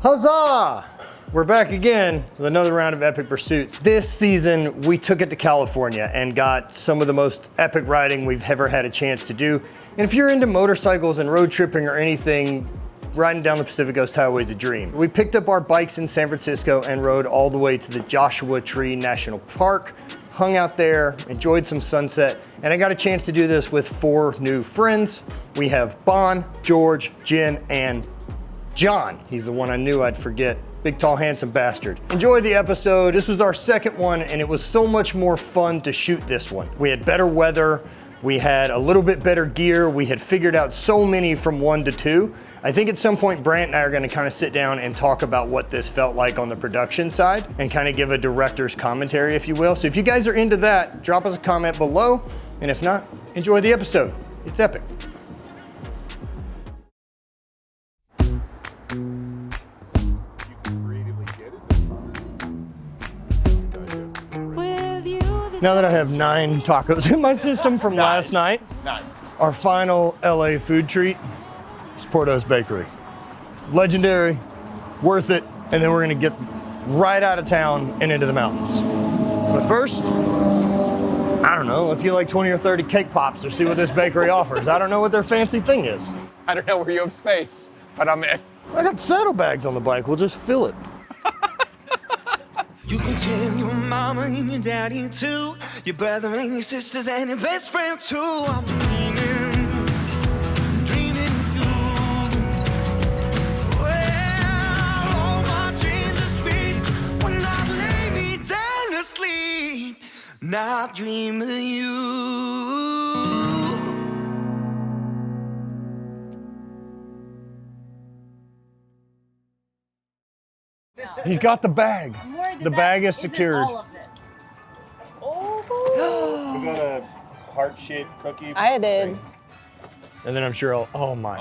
Huzzah! We're back again with another round of epic pursuits. This season, we took it to California and got some of the most epic riding we've ever had a chance to do. And if you're into motorcycles and road tripping or anything, riding down the Pacific Coast Highway is a dream. We picked up our bikes in San Francisco and rode all the way to the Joshua Tree National Park, hung out there, enjoyed some sunset, and I got a chance to do this with 4 new friends. We have Bon, George, Jen, and John. He's the one I knew I'd forget. Big, tall, handsome bastard. Enjoy the episode. This was our second one, and it was so much more fun to shoot this one. We had better weather. We had a little bit better gear. We had figured out so many from 1 to 2. I think at some point, Brant and I are gonna kind of sit down and talk about what this felt like on the production side and kind of give a director's commentary, if you will. So if you guys are into that, drop us a comment below. And if not, enjoy the episode. It's epic. Now that I have 9 tacos in my system from last night, our final LA food treat is Porto's Bakery. Legendary, worth it, and then we're gonna get right out of town and into the mountains. But first, I don't know, let's get like 20 or 30 cake pops or see what this bakery offers. I don't know what their fancy thing is. I don't know where you have space, but I'm in. I got saddlebags on the bike, we'll just fill it. You can tell your mama and your daddy too, your brother and your sisters and your best friend too. I'm dreaming, dreaming of you. Well, all my dreams are sweet when I lay me down to sleep. Now I dream of you. He's got the bag. The bag is secured. All of it. We got a heart-shaped cookie. I did. And then I'm sure oh my.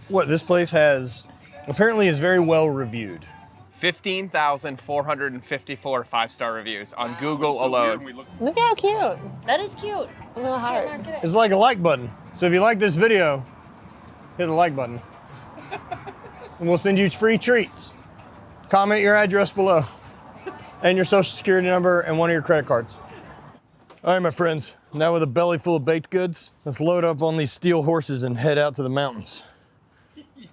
What this place has, apparently is very well reviewed. 15,454 5-star reviews on Google alone. Look how cute. That is cute. A little heart. It's like a like button. So if you like this video, hit the like button. And we'll send you free treats. Comment your address below and your social security number and one of your credit cards. All right, my friends, now with a belly full of baked goods, let's load up on these steel horses and head out to the mountains.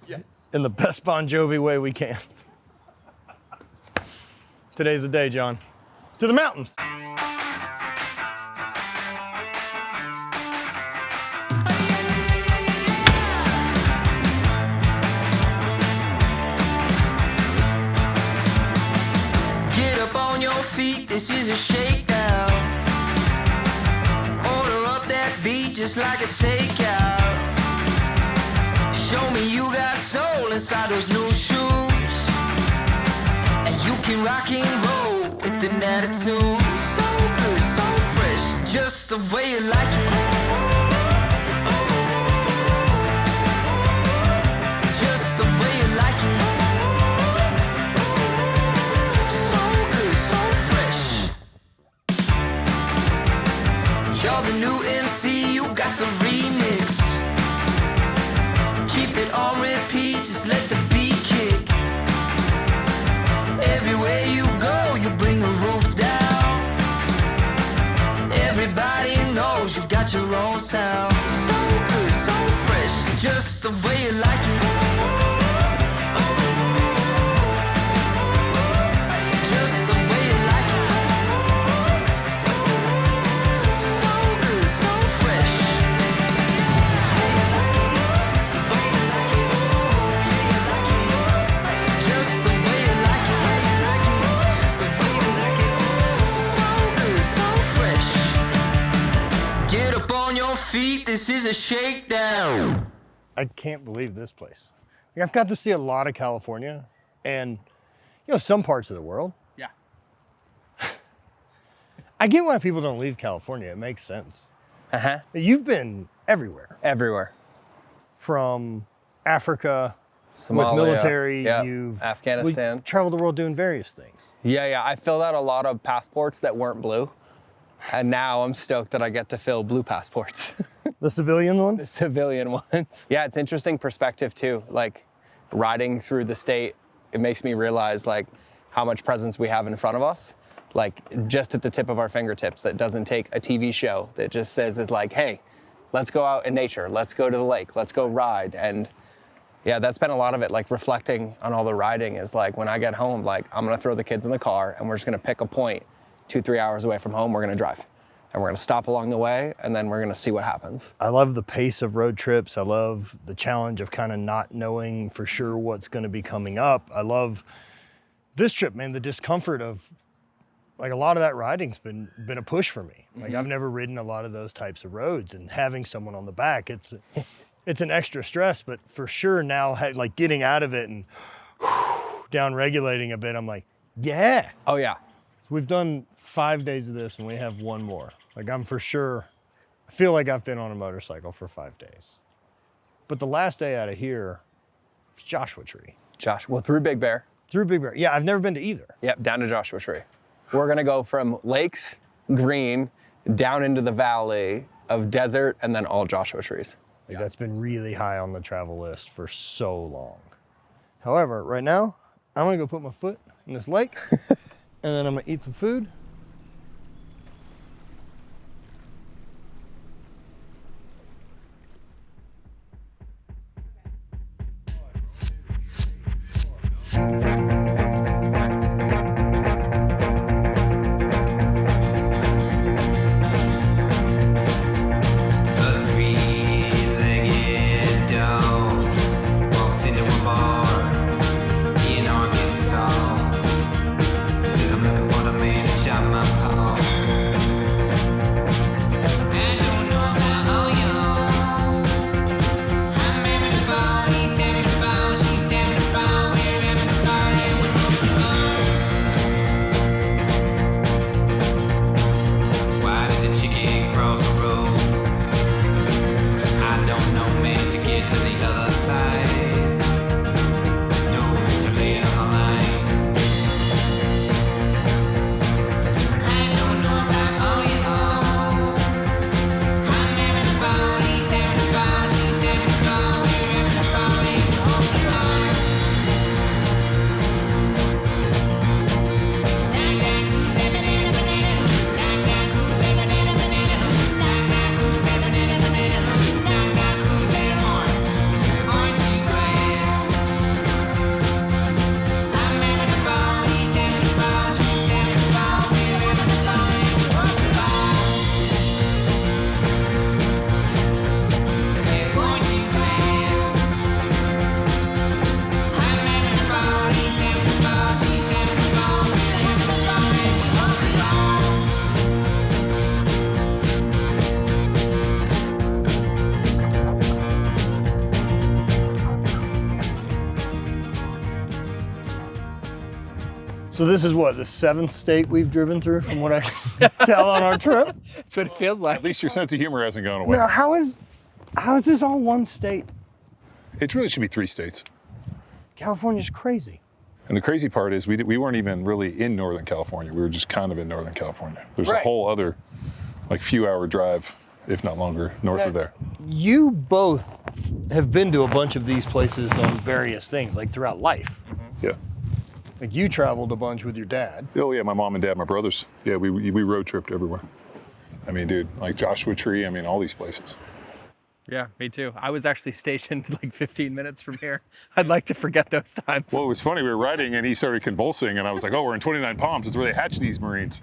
Yes. In the best Bon Jovi way we can. Today's the day, John. To the mountains. This is a shakedown. Order up that beat just like it's takeout. Show me you got soul inside those new shoes, and you can rock and roll with an attitude. So good, so fresh, just the way you like it. Just the way you like it. You're the new MC, you got the remix. Keep it on repeat, just let the beat kick. Everywhere you go, you bring the roof down. Everybody knows you got your own sound. So good, so fresh, just the way you like it. Just the way you like it. Feet, this is a shakedown. I can't believe this place. Like, I've got to see a lot of California and, some parts of the world. Yeah. I get why people don't leave California. It makes sense. Uh-huh. You've been everywhere. Everywhere. From Africa, Somalia, with military, yep. you've Afghanistan. Traveled the world doing various things. Yeah. I filled out a lot of passports that weren't blue. And now I'm stoked that I get to fill blue passports. The civilian ones? The civilian ones. Yeah, it's interesting perspective too. Like, riding through the state, it makes me realize like how much presence we have in front of us, like just at the tip of our fingertips, that doesn't take a TV show, that just says is like, hey, let's go out in nature, let's go to the lake, let's go ride. And yeah, that's been a lot of it, like reflecting on all the riding is like when I get home, like I'm gonna throw the kids in the car and we're just gonna pick a point 2-3 hours away from home, we're gonna drive. And we're gonna stop along the way and then we're gonna see what happens. I love the pace of road trips. I love the challenge of kind of not knowing for sure what's gonna be coming up. I love this trip, man, the discomfort of, like a lot of that riding's been a push for me. Like I've never ridden a lot of those types of roads, and having someone on the back, it's an extra stress, but for sure now, like getting out of it and down regulating a bit, I'm like, yeah. Oh yeah. We've done 5 days of this and we have one more. Like I'm for sure, I feel like I've been on a motorcycle for 5 days. But the last day out of here was Joshua Tree. Well, through Big Bear. Through Big Bear. Yeah, I've never been to either. Yep, down to Joshua Tree. We're gonna go from lakes, green, down into the valley of desert, and then all Joshua trees. Like that's been really high on the travel list for so long. However, right now, I'm gonna go put my foot in this lake, and then I'm gonna eat some food. So this is what, the 7th state we've driven through from what I can tell on our trip? That's what it feels like. At least your sense of humor hasn't gone away. Now, how is this all one state? It really should be 3 states. California's crazy. And the crazy part is we weren't even really in Northern California. We were just kind of in Northern California. There's a whole other like few hour drive, if not longer, north of there. You both have been to a bunch of these places on various things, like throughout life. Yeah. Like you traveled a bunch with your dad. Oh yeah, my mom and dad, my brothers. Yeah, we road tripped everywhere. I mean, dude, like Joshua Tree, I mean, all these places. Yeah, me too. I was actually stationed like 15 minutes from here. I'd like to forget those times. Well, it was funny. We were riding and he started convulsing and I was like, oh, we're in 29 Palms. It's where they hatch these Marines.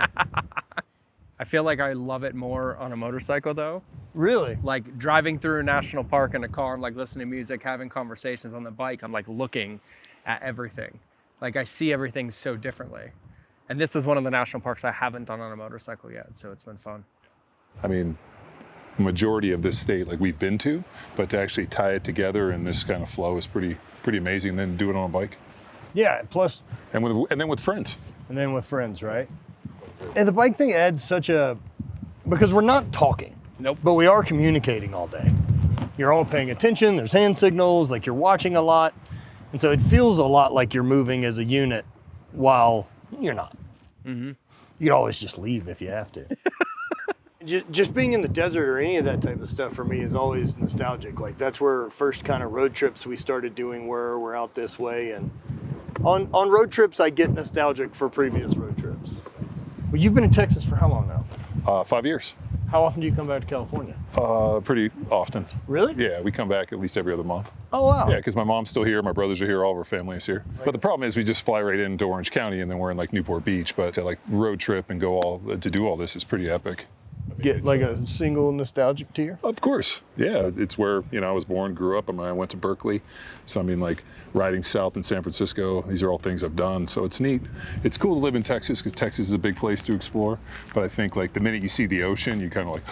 I feel like I love it more on a motorcycle though. Really? Like driving through a national park in a car, I'm like listening to music, having conversations. On the bike, I'm like looking at everything. Like I see everything so differently. And this is one of the national parks I haven't done on a motorcycle yet, so it's been fun. I mean, majority of this state, like we've been to, but to actually tie it together in this kind of flow is pretty amazing. Then do it on a bike. Yeah, plus. And then with friends. And then with friends, right? And the bike thing adds because we're not talking. Nope. But we are communicating all day. You're all paying attention, there's hand signals, like you're watching a lot. And so it feels a lot like you're moving as a unit while you're not. Mm-hmm. You could always just leave if you have to. Just being in the desert or any of that type of stuff for me is always nostalgic. Like that's where first kind of road trips we started doing we're out this way. And on road trips, I get nostalgic for previous road trips. Well, you've been in Texas for how long now? 5 years. How often do you come back to California? Pretty often. Really? Yeah, we come back at least every other month. Oh, wow. Yeah, because my mom's still here, my brothers are here, all of our family is here. But the problem is we just fly right into Orange County and then we're in like Newport Beach. But to like road trip and to do all this is pretty epic. Get like a single nostalgic tear? Of course. Yeah, it's where, I was born, grew up. I went to Berkeley. So, like riding south in San Francisco, these are all things I've done. So it's neat. It's cool to live in Texas because Texas is a big place to explore. But I think like the minute you see the ocean, you kind of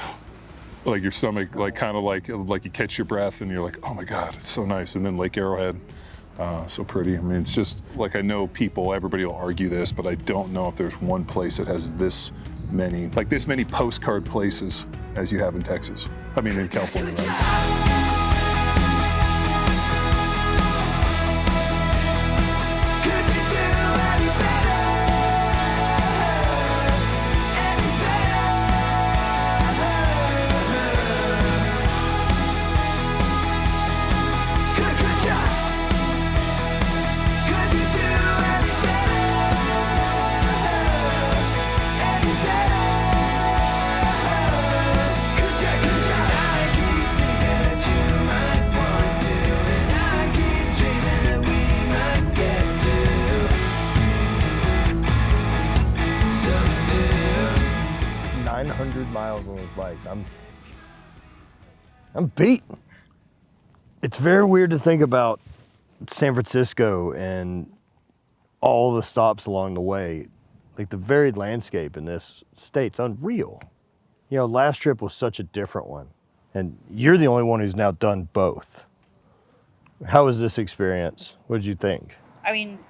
like your stomach, like kind of like you catch your breath and you're like, oh my God, it's so nice. And then Lake Arrowhead, so pretty. It's just like, I know everybody will argue this, but I don't know if there's one place that has this many postcard places as you have in Texas. In California, right? Miles on those bikes. I'm beat. It's very weird to think about San Francisco and all the stops along the way. Like the varied landscape in this state's unreal. Last trip was such a different one. And you're the only one who's now done both. How was this experience? What did you think?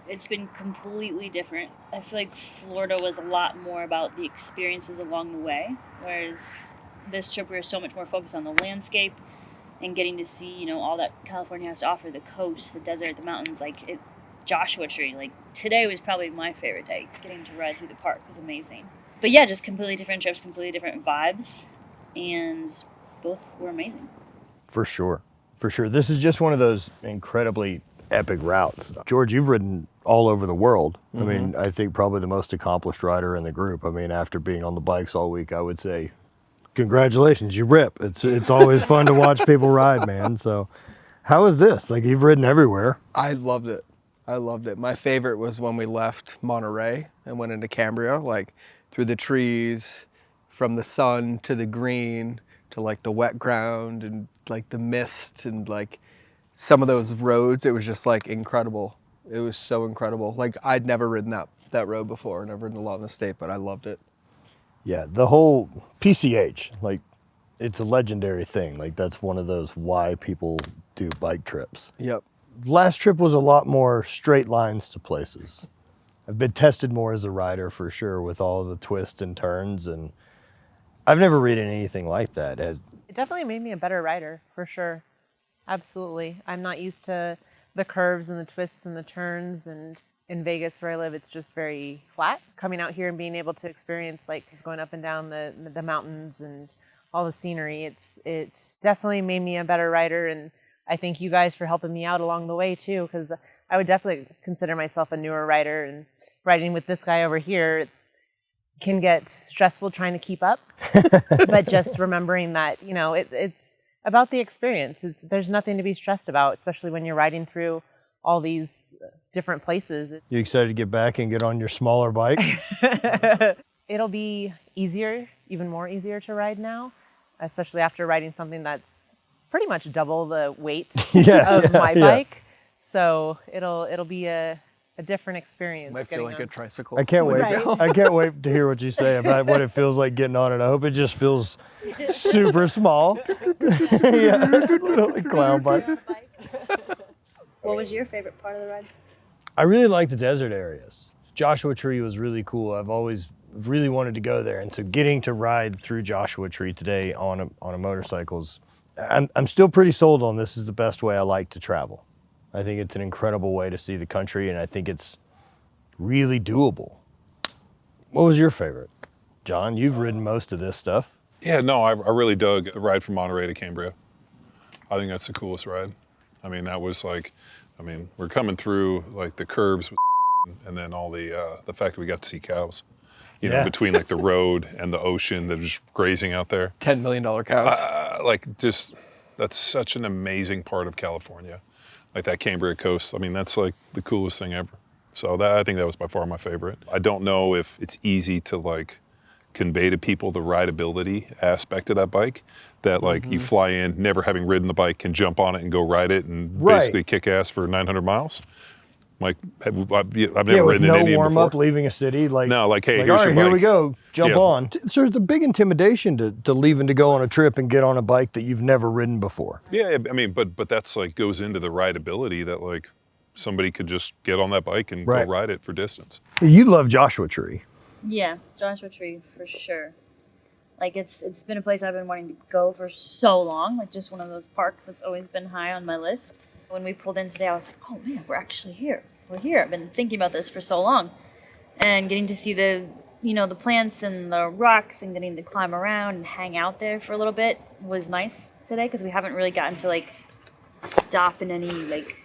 It's been completely different. I feel like Florida was a lot more about the experiences along the way, whereas this trip we were so much more focused on the landscape and getting to see, all that California has to offer, the coast, the desert, the mountains, Joshua Tree. Like today was probably my favorite day. Getting to ride through the park was amazing. But yeah, just completely different trips, completely different vibes, and both were amazing. For sure. This is just one of those incredibly epic routes. George, you've ridden all over the world. Mm-hmm. I think probably the most accomplished rider in the group. After being on the bikes all week, I would say, congratulations, you rip. It's always fun to watch people ride, man. So how is this? Like, you've ridden everywhere. I loved it. My favorite was when we left Monterey and went into Cambria, like through the trees, from the sun to the green to like the wet ground and like the mist and like some of those roads. It was just like incredible. It was so incredible. Like I'd never ridden that road before, and I've ridden a lot in the state, but I loved it. Yeah, the whole PCH, like it's a legendary thing. Like that's one of those why people do bike trips. Yep. Last trip was a lot more straight lines to places. I've been tested more as a rider for sure with all the twists and turns, and I've never ridden anything like that. It definitely made me a better rider, for sure. Absolutely. I'm not used to the curves and the twists and the turns, and in Vegas where I live, it's just very flat. Coming out here and being able to experience like going up and down the mountains and all the scenery, it definitely made me a better rider, and I thank you guys for helping me out along the way too, because I would definitely consider myself a newer rider, and riding with this guy over here, can get stressful trying to keep up, but just remembering that, it's about the experience. There's nothing to be stressed about, especially when you're riding through all these different places. You excited to get back and get on your smaller bike? It'll be easier, even more easier to ride now, especially after riding something that's pretty much double the weight of my bike. So it'll be a different experience. Might feel like a tricycle. I can't wait. Right. I can't wait to hear what you say about what it feels like getting on it. I hope it just feels super small. Yeah, like clown bike. What was your favorite part of the ride? I really like the desert areas. Joshua Tree was really cool. I've always really wanted to go there, and so getting to ride through Joshua Tree today on a motorcycle is, I'm still pretty sold on this is the best way I like to travel. I think it's an incredible way to see the country, and I think it's really doable. What was your favorite? John, you've ridden most of this stuff. Yeah, no, I really dug the ride from Monterey to Cambria. I think that's the coolest ride. I mean, that was like, I mean, we're coming through like the curves and then all the fact that we got to see cows, you know, between like the road and the ocean that are just grazing out there. $10 million cows. Like just, that's such an amazing part of California. Like that Cambria coast, I mean, that's like the coolest thing ever. So that, I think that was by far my favorite. I don't know if it's easy to like convey to people the rideability aspect of that bike, that like you fly in never having ridden the bike, can jump on it and go ride it and basically kick ass for 900 miles. Like I've never ridden in Indian no warm before. up, leaving a city. Like No, like, hey, all here's right, your here bike. we go, jump on. So there's a big intimidation to leaving to go on a trip and get on a bike that you've never ridden before. Yeah, I mean, but that's like goes into the rideability that like somebody could just get on that bike and go ride it for distance. You love Joshua Tree. Yeah, Joshua Tree for sure. Like it's been a place I've been wanting to go for so long. Like just one of those parks that's always been high on my list. When we pulled in today, I was like, oh man, we're actually here. We're here. I've been thinking about this for so long, and getting to see the the plants and the rocks and getting to climb around and hang out there for a little bit was nice today because we haven't really gotten to like stop in any like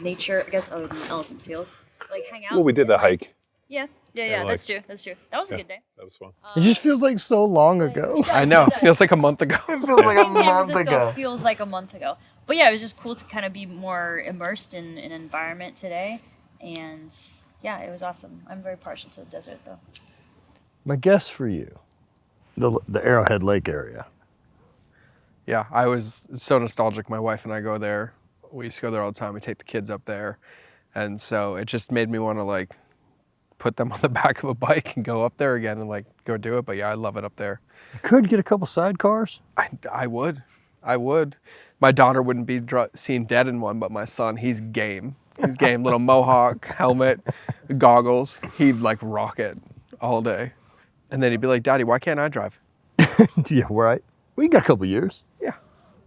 nature, I guess, other than elephant seals. Like hang out. Well, we did the hike. Yeah. like- That's true. That was a good day. That was fun. It just feels like so long ago. I know. Feels like a month ago. It feels like a San month Francisco ago. feels like a month ago. But yeah, it was just cool to kind of be more immersed in an environment today. And yeah, it was awesome. I'm very partial to the desert though. My guess for you, the Arrowhead Lake area. Yeah, I was so nostalgic. My wife and I go there. We used to go there all the time. We take the kids up there. And so it just made me want to like put them on the back of a bike and go up there again and like go do it. But yeah, I love it up there. You could get a couple sidecars. I would. My daughter wouldn't be seen dead in one, but my son, he's game. He's game. Little mohawk, helmet, goggles. He'd like rock it all day. And then he'd be like, Daddy, why can't I drive? Yeah, right. Well, you got a couple years. Yeah.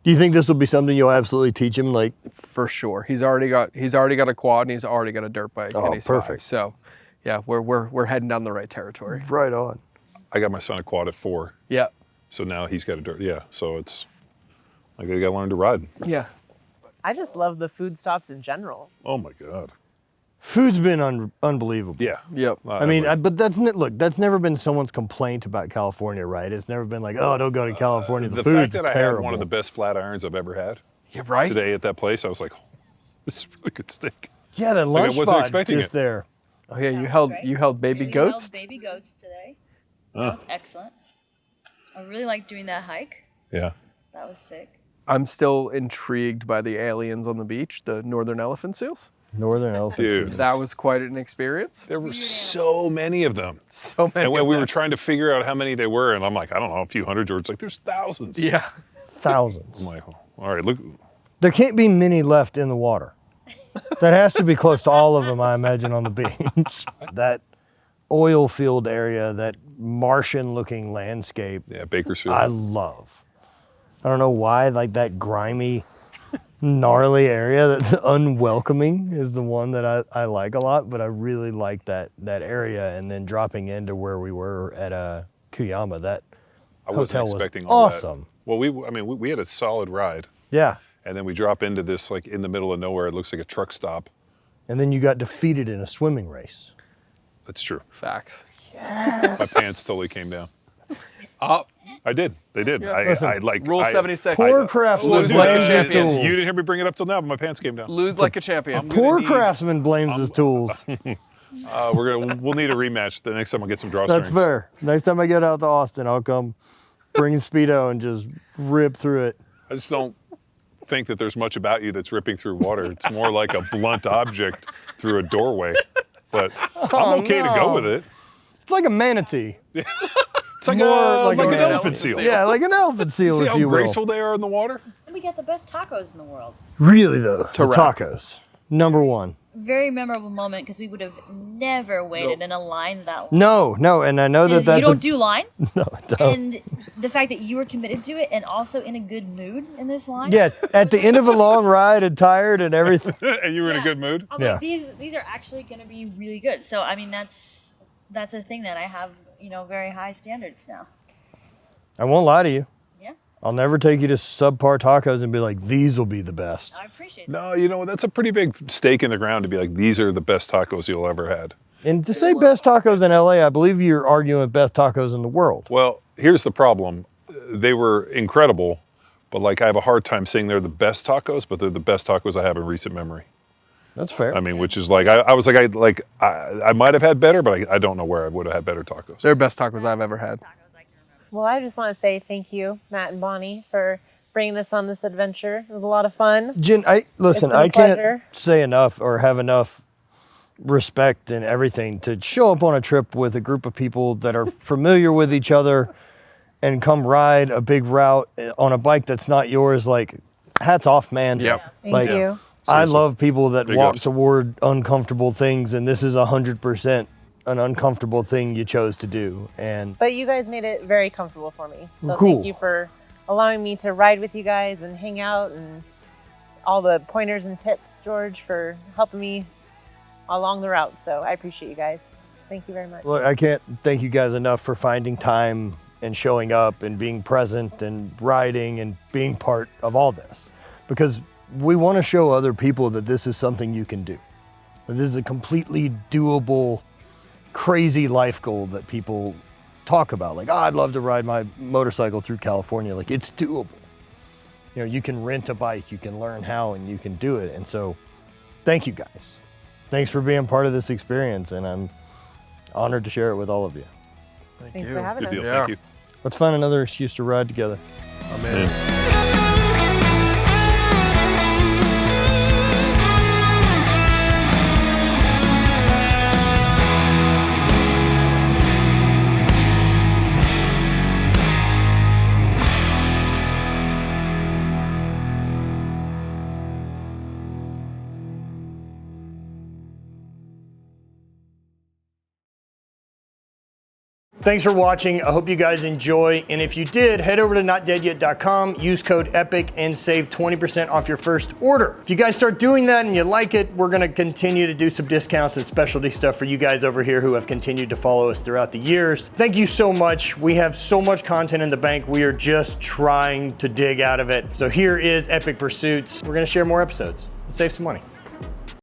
Do you think this will be something you'll absolutely teach him? Like, For sure. He's already got a quad and he's already got a dirt bike. Oh, and he's perfect. 5. So yeah, we're heading down the right territory. right on. I got my son a quad at 4, Yeah. so now he's got a dirt. Yeah, so it's like I got to learn to ride. Yeah. I just love the food stops in general. Oh my god. Food's been unbelievable. Yeah. Yep. I mean, but that's never been someone's complaint about California, right? It's never been like, oh, don't go to California. The the food's fact that I terrible. had one of the best flat irons I've ever had You're right. today at that place, I was like, oh, this is really good steak. Yeah, that Like, I lunch wasn't spot expecting just it. there. Oh yeah, That was held great. baby We goats. held baby goats today. That was excellent. I really liked doing that hike. Yeah. That was sick. I'm still intrigued by the aliens on the beach, the northern elephant seals. Northern elephant. Dude. That was quite an experience. There were so many of them. So many. And when of we them. were trying to figure out how many they were, and I'm like, I don't know, a few hundred. George's like, there's thousands. Yeah. Thousands. I'm like, oh, all right, look. There can't be many left in the water. That has to be close to all of them, I imagine, on the beach. That oil field area, that Martian-looking landscape, Yeah, Bakersfield. I love. I don't know why, like that grimy, gnarly area that's unwelcoming is the one that I like a lot, but I really like that area, and then dropping into where we were at Kuyama, that I wasn't hotel was expecting all awesome. that. Well, we had a solid ride, Yeah. and then we drop into this like in the middle of nowhere. It looks like a truck stop. And then you got defeated in a swimming race. That's true. Facts. My pants totally came down. Up. I did. They did. Listen, I like Rule I- 76. Poor craftsman Lose Dude, like a blames his champion. tools. You didn't hear me bring it up till now, but my pants came down. Lose like a champion. Poor need- craftsman blames his tools. We'll need a rematch the next time I get some That's drawstrings. fair. Next time I get out to Austin, I'll come bring a Speedo and just rip through it. I just don't think that there's much about you that's ripping through water. It's more like a blunt object through a doorway. But I'm okay to go no. with it. It's like a manatee. It's like, More like like an an elephant seal. Yeah, like an elephant seal, See if how you will. graceful they are in the water? And we got the best tacos in the world. Really, though, the Correct. tacos. Number one. Very memorable moment because we would have never waited in a line that long. No, and I know that Because that's you don't do lines, no, I don't. and the fact that you were committed to it and also in a good mood in this line. Yeah, at the end of a long ride and tired and everything. And you were in a Yeah. good mood? I'm Yeah. like, these are actually going to be really good. So I mean, that's a thing that I have, very high standards now. I won't lie to you. Yeah, I'll never take you to subpar tacos and be like, these will be the best. I appreciate that. No, you know, that's a pretty big stake in the ground to be like, these are the best tacos you'll ever had. And to say best tacos in LA, I believe you're arguing best tacos in the world. Well, here's the problem. They were incredible, but like I have a hard time saying they're the best tacos, but they're the best tacos I have in recent memory. That's fair. I mean, which is like, I was like, I might have had better, but I don't know where I would have had better tacos. They're the best tacos I've ever had. Well, I just want to say thank you, Matt and Bonnie, for bringing us on this adventure. It was a lot of fun. Jen, listen, been a I can't pleasure. say enough or have enough respect and everything to show up on a trip with a group of people that are familiar with each other and come ride a big route on a bike that's not yours. Like, hats off, man. Yep. Thank you. I Seriously. love people that Big walk ups. toward uncomfortable things, and this is 100% an uncomfortable thing you chose to do. And But you guys made it very comfortable for me. So Cool. thank you for allowing me to ride with you guys and hang out, and all the pointers and tips, George, for helping me along the route. So I appreciate you guys. Thank you very much. look, I can't thank you guys enough for finding time and showing up and being present and riding and being part of all this, because we want to show other people that this is something you can do. That this is a completely doable, crazy life goal that people talk about. Like, oh, I'd love to ride my motorcycle through California. Like, it's doable. You know, you can rent a bike, you can learn how, and you can do it. And so, thank you guys. Thanks for being part of this experience, and I'm honored to share it with all of you. Thanks for having Good us. deal. Yeah. Thank you. Let's find another excuse to ride together. Thanks for watching. I hope you guys enjoy. And if you did, head over to notdeadyet.com, use code EPIC, and save 20% off your first order. If you guys start doing that and you like it, we're gonna continue to do some discounts and specialty stuff for you guys over here who have continued to follow us throughout the years. Thank you so much. We have so much content in the bank. We are just trying to dig out of it. So here is Epic Pursuits. We're gonna share more episodes and save some money.